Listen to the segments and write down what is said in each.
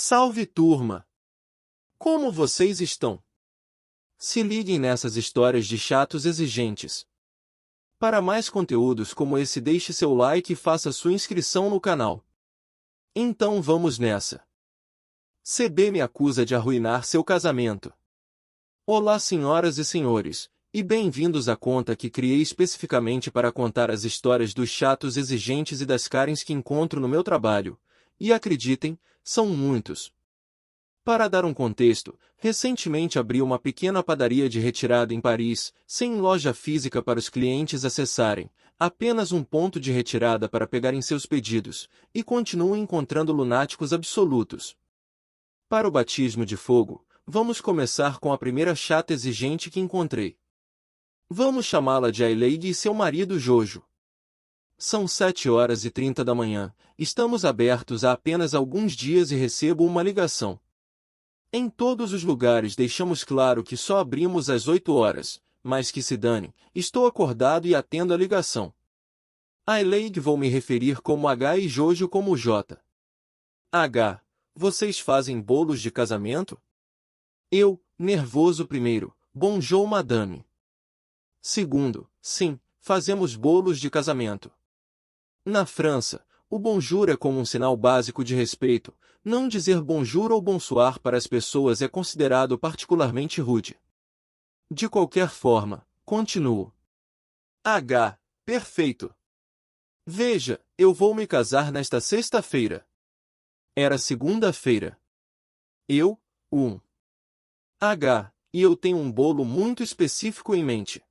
Salve, turma! Como vocês estão? Se liguem nessas histórias de chatos exigentes. Para mais conteúdos como esse, deixe seu like e faça sua inscrição no canal. Então vamos nessa. CB me acusa de arruinar seu casamento. Olá, senhoras e senhores, e bem-vindos à conta que criei especificamente para contar as histórias dos chatos exigentes e das Karens que encontro no meu trabalho. E acreditem, são muitos. Para dar um contexto, recentemente abri uma pequena padaria de retirada em Paris, sem loja física para os clientes acessarem, apenas um ponto de retirada para pegarem seus pedidos, e continuo encontrando lunáticos absolutos. Para o batismo de fogo, vamos começar com a primeira chata exigente que encontrei. Vamos chamá-la de Aileide e seu marido Jojo. São 7h30 da manhã, estamos abertos há apenas alguns dias e recebo uma ligação. Em todos os lugares deixamos claro que só abrimos às 8 horas, mas que se dane, estou acordado e atendo a ligação. Aileide, vou me referir como H e Jojo como J. H, vocês fazem bolos de casamento? Eu, nervoso primeiro, bonjour madame. Segundo, sim, fazemos bolos de casamento. Na França, o bonjour é como um sinal básico de respeito. Não dizer bonjour ou bonsoir para as pessoas é considerado particularmente rude. De qualquer forma, continuo. H, perfeito. Veja, eu vou me casar nesta sexta-feira. Era segunda-feira. Eu, H, e eu tenho um bolo muito específico em mente.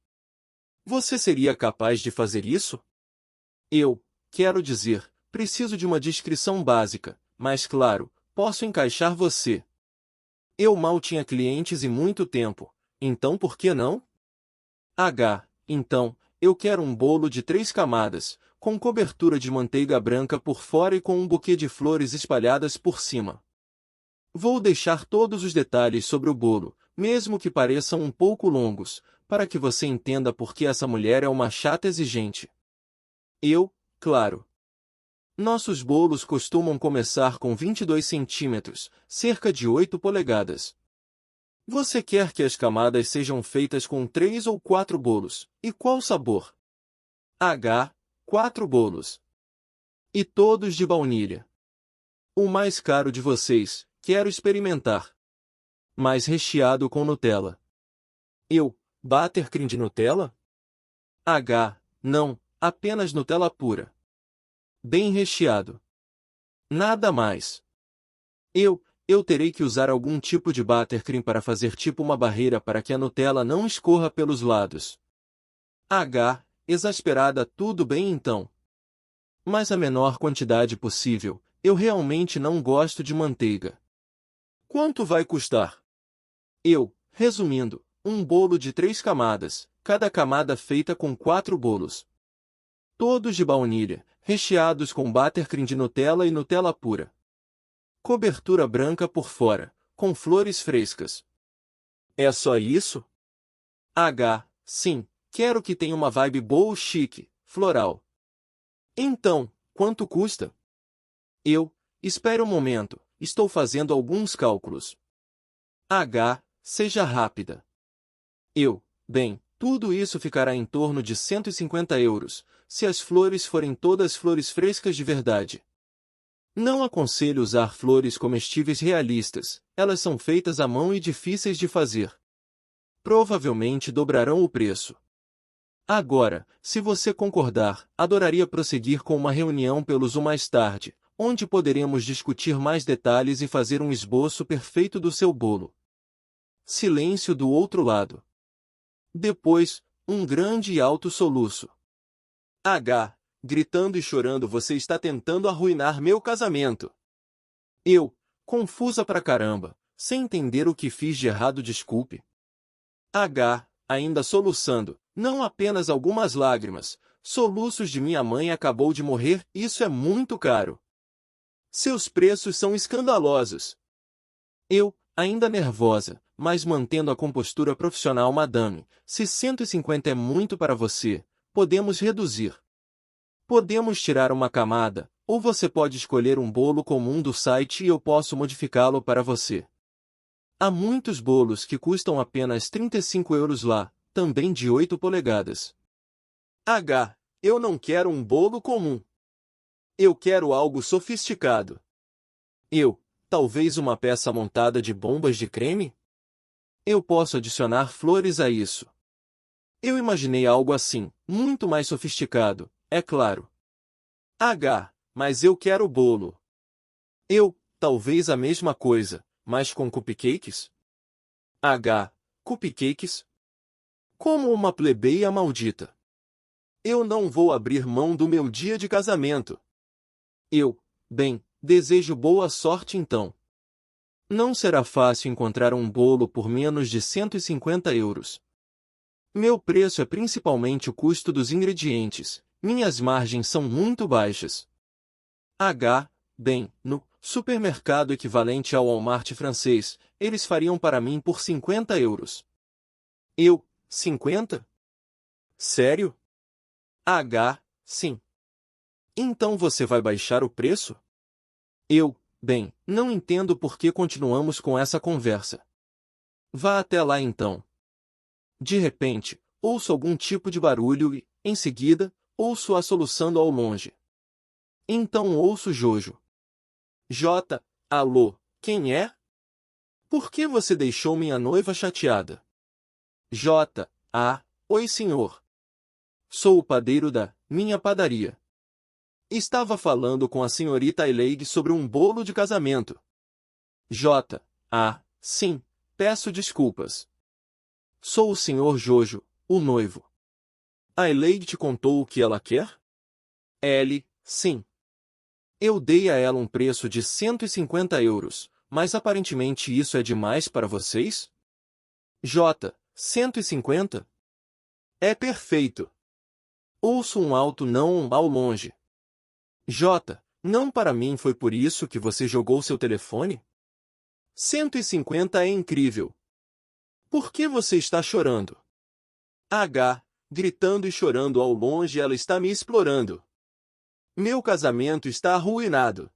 Você seria capaz de fazer isso? Eu, quero dizer, preciso de uma descrição básica, mas claro, posso encaixar você. Eu mal tinha clientes e muito tempo, então por que não? H, então, eu quero um bolo de 3 camadas, com cobertura de manteiga branca por fora e com um buquê de flores espalhadas por cima. Vou deixar todos os detalhes sobre o bolo, mesmo que pareçam um pouco longos, para que você entenda por que essa mulher é uma chata exigente. Eu, claro. Nossos bolos costumam começar com 22 centímetros, cerca de 8 polegadas. Você quer que as camadas sejam feitas com 3 ou 4 bolos, e qual sabor? H, 4 bolos. E todos de baunilha. O mais caro de vocês, quero experimentar. Mais recheado com Nutella. Eu, buttercream de Nutella? H, não, apenas Nutella pura. Bem recheado. Nada mais. Eu terei que usar algum tipo de buttercream para fazer tipo uma barreira para que a Nutella não escorra pelos lados. H, exasperada, tudo bem então. Mas a menor quantidade possível, eu realmente não gosto de manteiga. Quanto vai custar? Eu, resumindo, um bolo de 3 camadas, cada camada feita com 4 bolos. Todos de baunilha, recheados com buttercream de Nutella e Nutella pura. Cobertura branca por fora, com flores frescas. É só isso? H, sim, quero que tenha uma vibe boa, chique, floral. Então, quanto custa? Eu, espere um momento, estou fazendo alguns cálculos. H, seja rápida. Eu, bem, tudo isso ficará em torno de 150 euros, se as flores forem todas flores frescas de verdade. Não aconselho usar flores comestíveis realistas, elas são feitas à mão e difíceis de fazer. Provavelmente dobrarão o preço. Agora, se você concordar, adoraria prosseguir com uma reunião pelo Zoom mais tarde, onde poderemos discutir mais detalhes e fazer um esboço perfeito do seu bolo. Silêncio do outro lado. Depois, um grande e alto soluço. H, gritando e chorando, você está tentando arruinar meu casamento. Eu, confusa pra caramba, sem entender o que fiz de errado, desculpe. H, ainda soluçando, não apenas algumas lágrimas, soluços de minha mãe acabou de morrer, isso é muito caro. Seus preços são escandalosos. Eu, ainda nervosa, mas mantendo a compostura profissional, madame, se 150 é muito para você, podemos reduzir. Podemos tirar uma camada, ou você pode escolher um bolo comum do site e eu posso modificá-lo para você. Há muitos bolos que custam apenas 35 euros lá, também de 8 polegadas. H. Eu não quero um bolo comum. Eu quero algo sofisticado. Talvez uma peça montada de bombas de creme? Eu posso adicionar flores a isso. Eu imaginei algo assim, muito mais sofisticado, é claro. H. Mas eu quero bolo. Talvez a mesma coisa, mas com cupcakes? H. Cupcakes? Como uma plebeia maldita. Eu não vou abrir mão do meu dia de casamento. Desejo boa sorte então. Não será fácil encontrar um bolo por menos de 150 euros. Meu preço é principalmente o custo dos ingredientes, minhas margens são muito baixas. No supermercado equivalente ao Walmart francês, eles fariam para mim por 50 euros. 50? Sério? Sim. Então você vai baixar o preço? Não entendo por que continuamos com essa conversa. Vá até lá então. De repente, ouço algum tipo de barulho e, em seguida, ouço-a soluçando ao longe. Então ouço Jojo. Alô, quem é? Por que você deixou minha noiva chateada? Oi senhor. Sou o padeiro da minha padaria. Estava falando com a senhorita Adelaide sobre um bolo de casamento. Sim, peço desculpas. Sou o senhor Jojo, o noivo. A Adelaide te contou o que ela quer? Sim. Eu dei a ela um preço de 150 euros, mas aparentemente isso é demais para vocês? 150? É perfeito. Ouço um alto não ao longe. Não para mim foi por isso que você jogou seu telefone? 150 é incrível. Por que você está chorando? Gritando e chorando ao longe, ela está me explorando. Meu casamento está arruinado.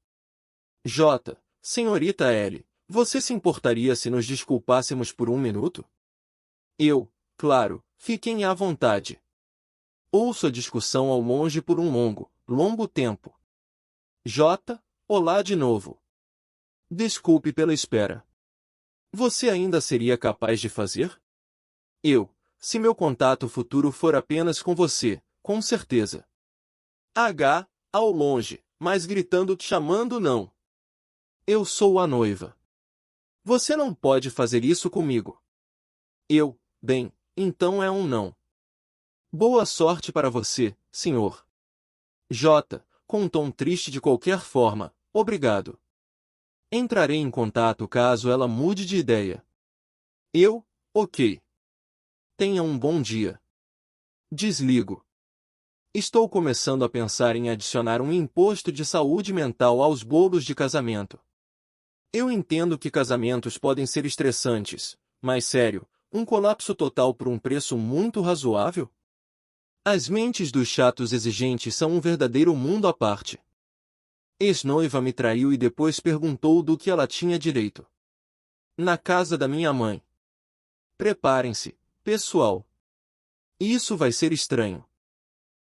Senhorita L, você se importaria se nos desculpássemos por um minuto? Claro, fiquem à vontade. Ouço a discussão ao longe por um longo tempo. Olá de novo. Desculpe pela espera. Você ainda seria capaz de fazer? Se meu contato futuro for apenas com você, com certeza. Ao longe, mas gritando chamando não. Eu sou a noiva. Você não pode fazer isso comigo. Então é um não. Boa sorte para você, senhor. Com um tom triste de qualquer forma, obrigado. Entrarei em contato caso ela mude de ideia. Ok. Tenha um bom dia. Desligo. Estou começando a pensar em adicionar um imposto de saúde mental aos bolos de casamento. Eu entendo que casamentos podem ser estressantes, mas sério, um colapso total por um preço muito razoável? As mentes dos chatos exigentes são um verdadeiro mundo à parte. Ex-noiva me traiu e depois perguntou do que ela tinha direito. Na casa da minha mãe. Preparem-se, pessoal. Isso vai ser estranho.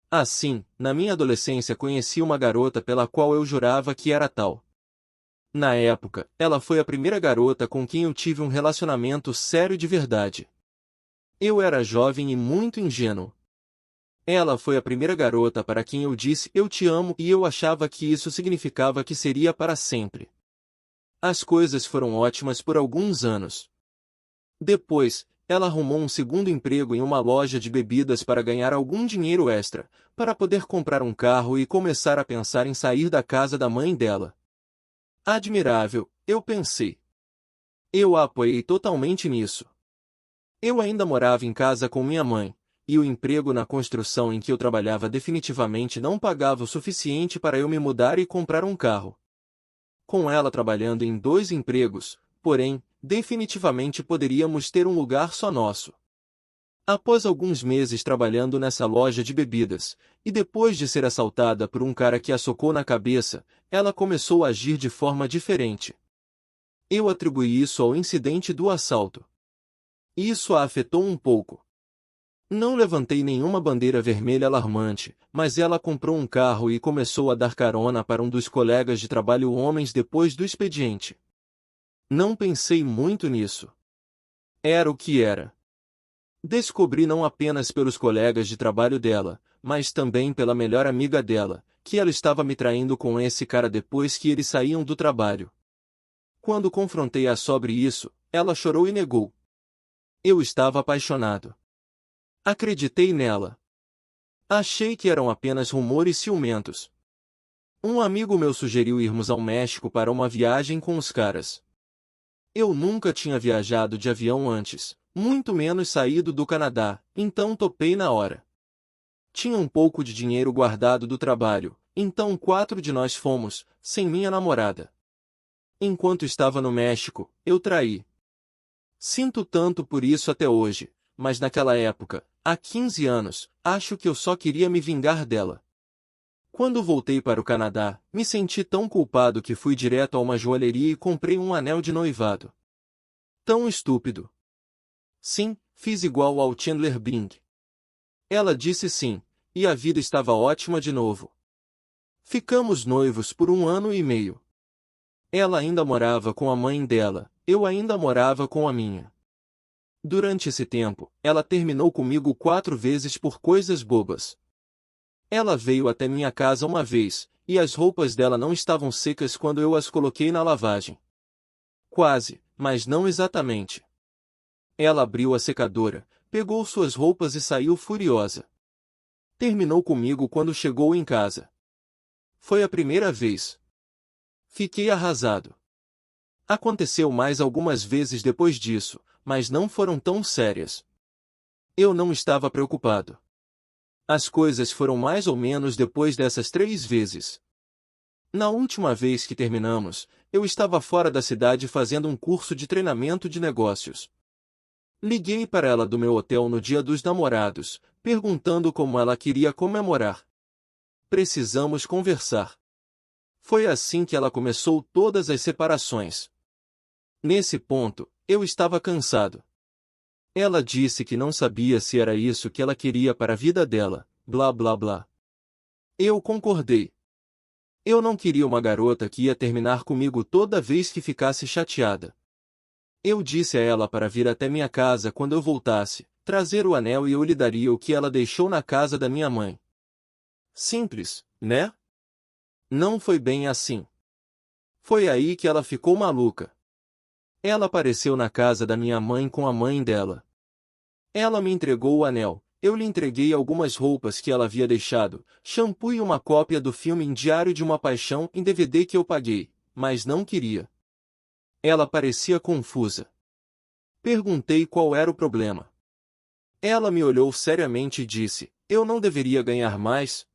Assim, na minha adolescência conheci uma garota pela qual eu jurava que era tal. Na época, ela foi a primeira garota com quem eu tive um relacionamento sério de verdade. Eu era jovem e muito ingênuo. Ela foi a primeira garota para quem eu disse eu te amo e eu achava que isso significava que seria para sempre. As coisas foram ótimas por alguns anos. Depois, ela arrumou um segundo emprego em uma loja de bebidas para ganhar algum dinheiro extra, para poder comprar um carro e começar a pensar em sair da casa da mãe dela. Admirável, eu pensei. Eu a apoiei totalmente nisso. Eu ainda morava em casa com minha mãe, e o emprego na construção em que eu trabalhava definitivamente não pagava o suficiente para eu me mudar e comprar um carro. Com ela trabalhando em 2 empregos, porém, definitivamente poderíamos ter um lugar só nosso. Após alguns meses trabalhando nessa loja de bebidas, e depois de ser assaltada por um cara que a socou na cabeça, ela começou a agir de forma diferente. Eu atribuí isso ao incidente do assalto. Isso a afetou um pouco. Não levantei nenhuma bandeira vermelha alarmante, mas ela comprou um carro e começou a dar carona para um dos colegas de trabalho homens depois do expediente. Não pensei muito nisso. Era o que era. Descobri não apenas pelos colegas de trabalho dela, mas também pela melhor amiga dela, que ela estava me traindo com esse cara depois que eles saíam do trabalho. Quando confrontei-a sobre isso, ela chorou e negou. Eu estava apaixonado. Acreditei nela. Achei que eram apenas rumores ciumentos. Um amigo meu sugeriu irmos ao México para uma viagem com os caras. Eu nunca tinha viajado de avião antes, muito menos saído do Canadá, então topei na hora. Tinha um pouco de dinheiro guardado do trabalho, então 4 de nós fomos, sem minha namorada. Enquanto estava no México, eu traí. Sinto tanto por isso até hoje, mas naquela época, há 15 anos, acho que eu só queria me vingar dela. Quando voltei para o Canadá, me senti tão culpado que fui direto a uma joalheria e comprei um anel de noivado. Tão estúpido. Sim, fiz igual ao Chandler Bing. Ela disse sim, e a vida estava ótima de novo. Ficamos noivos por 1 ano e meio. Ela ainda morava com a mãe dela, eu ainda morava com a minha. Durante esse tempo, ela terminou comigo 4 vezes por coisas bobas. Ela veio até minha casa uma vez, e as roupas dela não estavam secas quando eu as coloquei na lavagem. Quase, mas não exatamente. Ela abriu a secadora, pegou suas roupas e saiu furiosa. Terminou comigo quando chegou em casa. Foi a primeira vez. Fiquei arrasado. Aconteceu mais algumas vezes depois disso, mas não foram tão sérias. Eu não estava preocupado. As coisas foram mais ou menos depois dessas 3 vezes. Na última vez que terminamos, eu estava fora da cidade fazendo um curso de treinamento de negócios. Liguei para ela do meu hotel no Dia dos Namorados, perguntando como ela queria comemorar. Precisamos conversar. Foi assim que ela começou todas as separações. Nesse ponto, eu estava cansado. Ela disse que não sabia se era isso que ela queria para a vida dela, blá blá blá. Eu concordei. Eu não queria uma garota que ia terminar comigo toda vez que ficasse chateada. Eu disse a ela para vir até minha casa quando eu voltasse, trazer o anel e eu lhe daria o que ela deixou na casa da minha mãe. Simples, né? Não foi bem assim. Foi aí que ela ficou maluca. Ela apareceu na casa da minha mãe com a mãe dela. Ela me entregou o anel, eu lhe entreguei algumas roupas que ela havia deixado, shampoo e uma cópia do filme Em Diário de uma Paixão em DVD que eu paguei, mas não queria. Ela parecia confusa. Perguntei qual era o problema. Ela me olhou seriamente e disse, eu não deveria ganhar mais?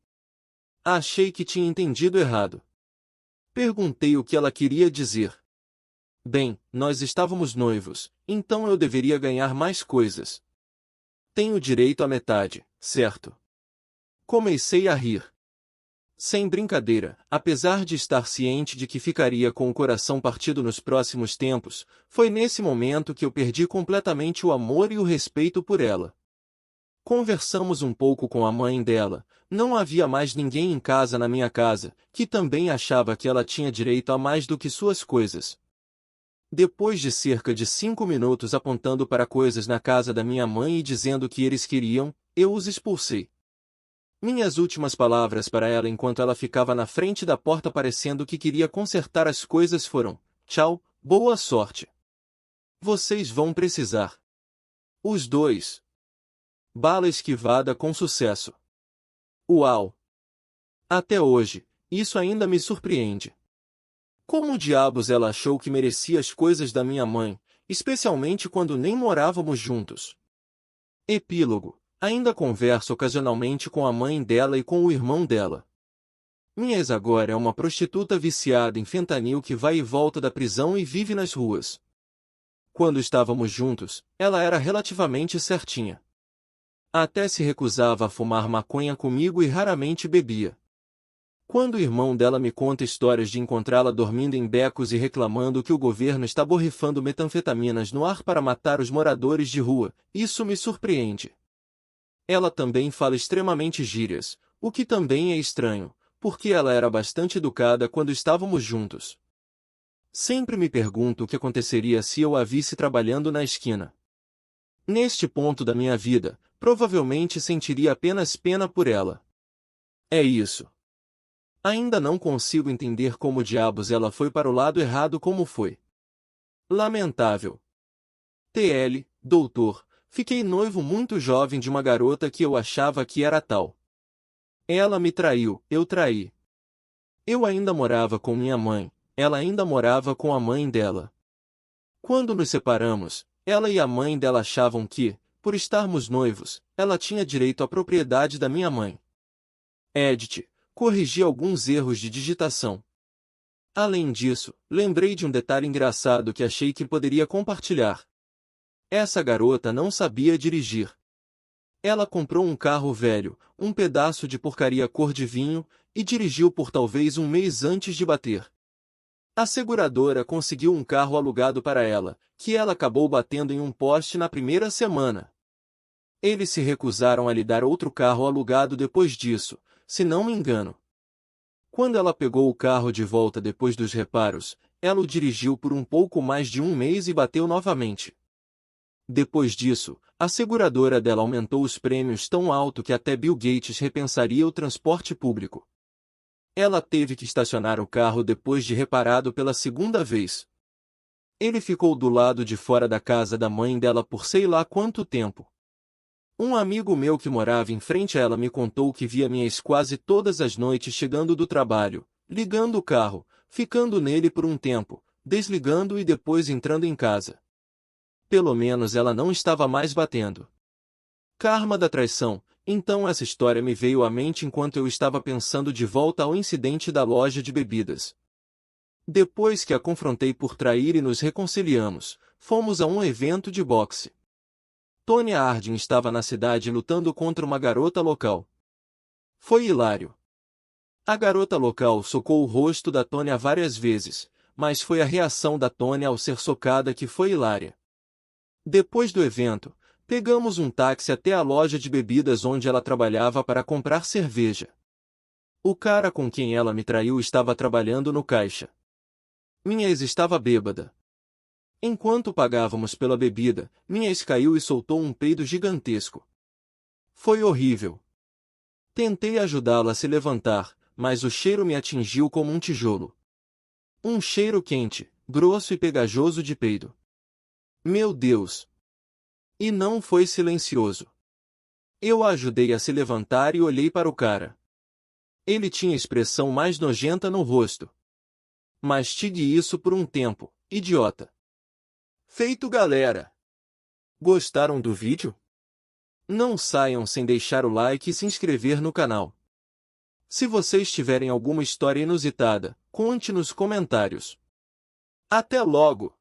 Achei que tinha entendido errado. Perguntei o que ela queria dizer. Bem, nós estávamos noivos, então eu deveria ganhar mais coisas. Tenho direito à metade, certo? Comecei a rir. Sem brincadeira, apesar de estar ciente de que ficaria com o coração partido nos próximos tempos, foi nesse momento que eu perdi completamente o amor e o respeito por ela. Conversamos um pouco com a mãe dela, não havia mais ninguém em casa na minha casa, que também achava que ela tinha direito a mais do que suas coisas. Depois de cerca de 5 minutos apontando para coisas na casa da minha mãe e dizendo que eles queriam, eu os expulsei. Minhas últimas palavras para ela enquanto ela ficava na frente da porta parecendo que queria consertar as coisas foram: tchau, boa sorte. Vocês vão precisar. Os dois. Bala esquivada com sucesso. Uau! Até hoje, isso ainda me surpreende. Como diabos ela achou que merecia as coisas da minha mãe, especialmente quando nem morávamos juntos? Epílogo. Ainda converso ocasionalmente com a mãe dela e com o irmão dela. Minha ex agora é uma prostituta viciada em fentanil que vai e volta da prisão e vive nas ruas. Quando estávamos juntos, ela era relativamente certinha. Até se recusava a fumar maconha comigo e raramente bebia. Quando o irmão dela me conta histórias de encontrá-la dormindo em becos e reclamando que o governo está borrifando metanfetaminas no ar para matar os moradores de rua, isso me surpreende. Ela também fala extremamente gírias, o que também é estranho, porque ela era bastante educada quando estávamos juntos. Sempre me pergunto o que aconteceria se eu a visse trabalhando na esquina. Neste ponto da minha vida, provavelmente sentiria apenas pena por ela. É isso. Ainda não consigo entender como diabos ela foi para o lado errado como foi. Lamentável. TL, doutor, fiquei noivo muito jovem de uma garota que eu achava que era tal. Ela me traiu, eu traí. Eu ainda morava com minha mãe, ela ainda morava com a mãe dela. Quando nos separamos, ela e a mãe dela achavam que, por estarmos noivos, ela tinha direito à propriedade da minha mãe. Edit. Corrigi alguns erros de digitação. Além disso, lembrei de um detalhe engraçado que achei que poderia compartilhar. Essa garota não sabia dirigir. Ela comprou um carro velho, um pedaço de porcaria cor de vinho, e dirigiu por talvez um mês antes de bater. A seguradora conseguiu um carro alugado para ela, que ela acabou batendo em um poste na primeira semana. Eles se recusaram a lhe dar outro carro alugado depois disso, se não me engano. Quando ela pegou o carro de volta depois dos reparos, ela o dirigiu por um pouco mais de um mês e bateu novamente. Depois disso, a seguradora dela aumentou os prêmios tão alto que até Bill Gates repensaria o transporte público. Ela teve que estacionar o carro depois de reparado pela segunda vez. Ele ficou do lado de fora da casa da mãe dela por sei lá quanto tempo. Um amigo meu que morava em frente a ela me contou que via minha ex quase todas as noites chegando do trabalho, ligando o carro, ficando nele por um tempo, desligando e depois entrando em casa. Pelo menos ela não estava mais batendo. Karma da traição. Então essa história me veio à mente enquanto eu estava pensando de volta ao incidente da loja de bebidas. Depois que a confrontei por trair e nos reconciliamos, fomos a um evento de boxe. Tonya Harding estava na cidade lutando contra uma garota local. Foi hilário. A garota local socou o rosto da Tonya várias vezes, mas foi a reação da Tonya ao ser socada que foi hilária. Depois do evento, pegamos um táxi até a loja de bebidas onde ela trabalhava para comprar cerveja. O cara com quem ela me traiu estava trabalhando no caixa. Minha ex estava bêbada. Enquanto pagávamos pela bebida, minha ex caiu e soltou um peido gigantesco. Foi horrível. Tentei ajudá-la a se levantar, mas o cheiro me atingiu como um tijolo. Um cheiro quente, grosso e pegajoso de peido. Meu Deus! E não foi silencioso. Eu a ajudei a se levantar e olhei para o cara. Ele tinha expressão mais nojenta no rosto. Mastigue isso por um tempo, idiota. Feito, galera! Gostaram do vídeo? Não saiam sem deixar o like e se inscrever no canal. Se vocês tiverem alguma história inusitada, conte nos comentários. Até logo!